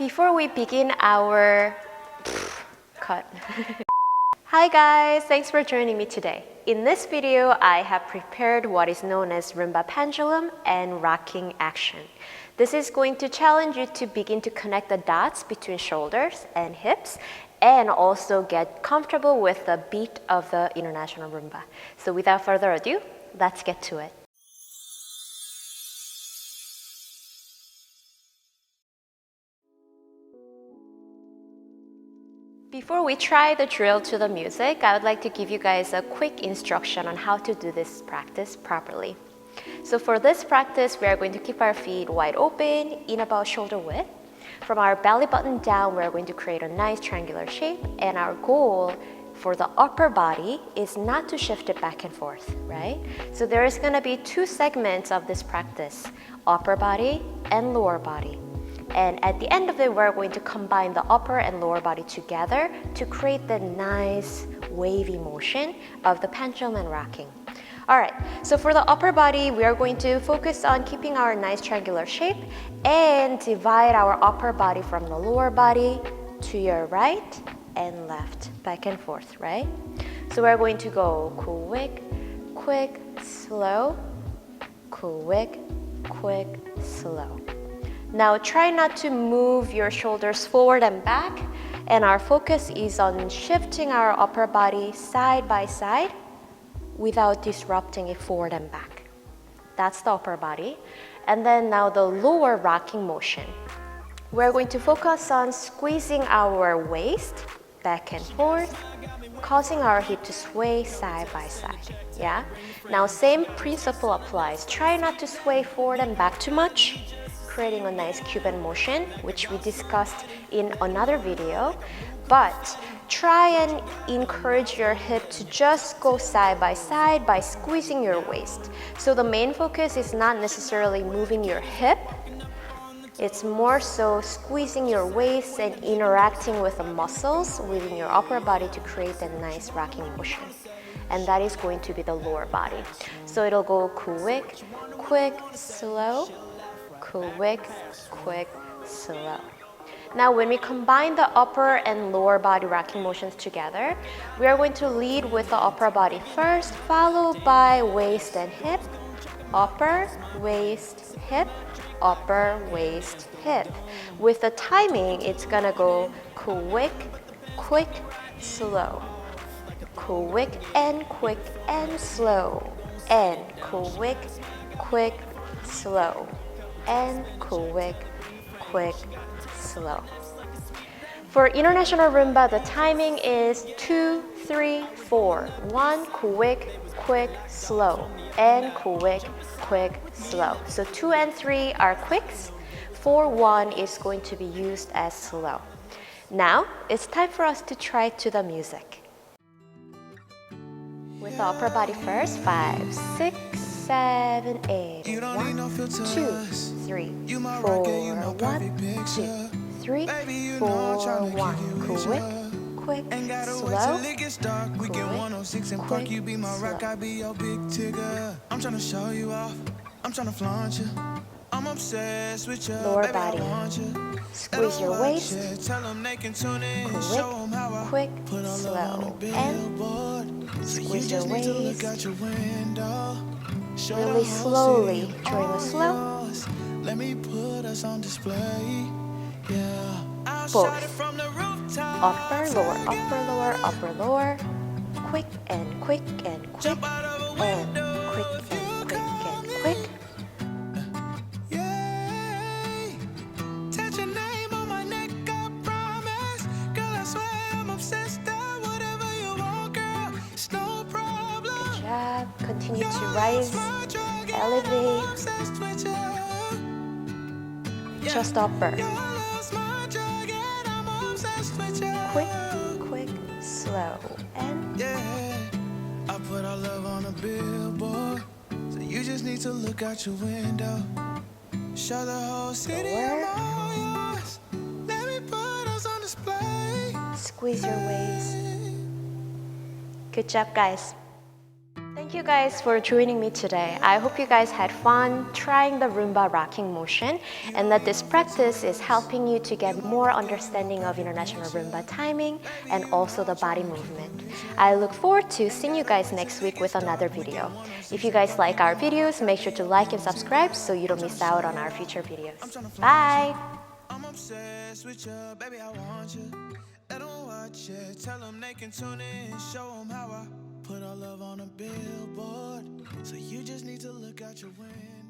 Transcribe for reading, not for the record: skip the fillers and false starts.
Before we begin our cut. Hi guys, thanks for joining me today. In this video, I have prepared what is known as Rumba Pendulum and Rocking Action. This is going to challenge you to begin to connect the dots between shoulders and hips and also get comfortable with the beat of the International Rumba. So without further ado, let's get to it. Before we try the drill to the music, I would like to give you guys a quick instruction on how to do this practice properly. So for this practice, we are going to keep our feet wide open in about shoulder width. From our belly button down, we are going to create a nice triangular shape, and our goal for the upper body is not to shift it back and forth, right? So there is going to be two segments of this practice, upper body and lower body. And at the end of it, we're going to combine the upper and lower body together to create the nice wavy motion of the pendulum and rocking. Alright, so for the upper body, we are going to focus on keeping our nice triangular shape and divide our upper body from the lower body to your right and left, back and forth, right? So we're going to go quick, quick, slow, quick, quick, slow. Now try not to move your shoulders forward and back, and our focus is on shifting our upper body side by side without disrupting it forward and back. That's the upper body. And then now the lower rocking motion. We're going to focus on squeezing our waist back and forth, causing our hip to sway side by side. Yeah? Now same principle applies. Try not to sway forward and back too much, creating a nice Cuban motion, which we discussed in another video. But try and encourage your hip to just go side by squeezing your waist. So the main focus is not necessarily moving your hip, it's more so squeezing your waist and interacting with the muscles within your upper body to create that nice rocking motion. And that is going to be the lower body. So it'll go quick, quick, slow, quick, quick, slow. Now when we combine the upper and lower body rocking motions together, we are going to lead with the upper body first, followed by waist and hip, upper, waist, hip, upper, waist, hip. With the timing, it's gonna go quick, quick, slow, quick and slow, and quick, quick, slow, and quick, quick, slow. For International Rumba, the timing is 2, 3, 4. 1, quick, quick, slow, and quick, quick, slow. So 2 and 3 are quicks. 4, 1 is going to be used as slow. Now, it's time for us to try to the music. With the upper body first, 5, 6, 7, 8. 1, 2, 3, 4. 1, 2, 3, 4, 1. Quick, quick, slow, quick, quick, slow. I'm trying to show you off. I'm trying to flaunt you. I'm obsessed with you. Lower body. Squeeze your waist. Quick, quick, slow, and squeeze your waist. Really slowly during the slow. Let me put us on display. Yeah. Both. Upper, lower, upper, lower, upper, lower. Quick and quick and quick and quick and quick and quick. Touch your name on my neck, I promise. Girl, I swear I'm obsessed. Whatever you want, girl, it's no problem. Good job. Continue to rise, elevate. Just upper. Quick, quick, slow, and I put our love on a billboard, so you just need to look out your window. Show the whole city I'm all yours. Let me put us on display. Squeeze your waist. Good job, guys. Thank Thank you guys for joining me today. I hope you guys had fun trying the Rumba rocking motion and that this practice is helping you to get more understanding of International Rumba timing and also the body movement. I look forward to seeing you guys next week with another video. If you guys like our videos, make sure to like and subscribe so you don't miss out on our future videos. Bye! I'm obsessed with you, baby, I want you. Let them watch it, tell them they can tune in, show them how I put our love on a billboard. So you just need to look out your window.